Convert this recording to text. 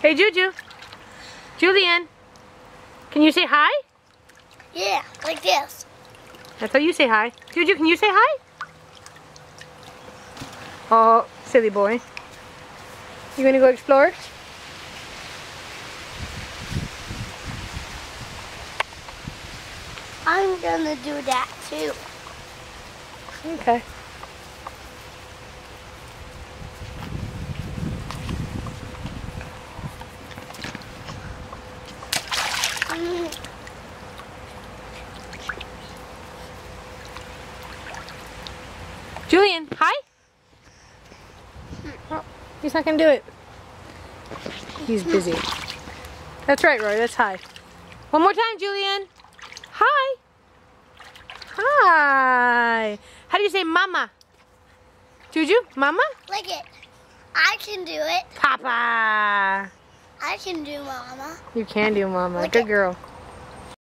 Hey, Juju. Julian, can you say hi? Yeah, like this. That's how you say hi. Juju, can you say hi? Oh, silly boy. You gonna go explore? I'm gonna do that too. Okay. Julian, hi? Oh, he's not gonna do it. He's busy. That's right, Roy, that's hi. One more time, Julian. Hi. Hi. How do you say mama? Juju, mama? Like it. I can do it. Papa. I can do mama. You can do mama. Look Good it. girl.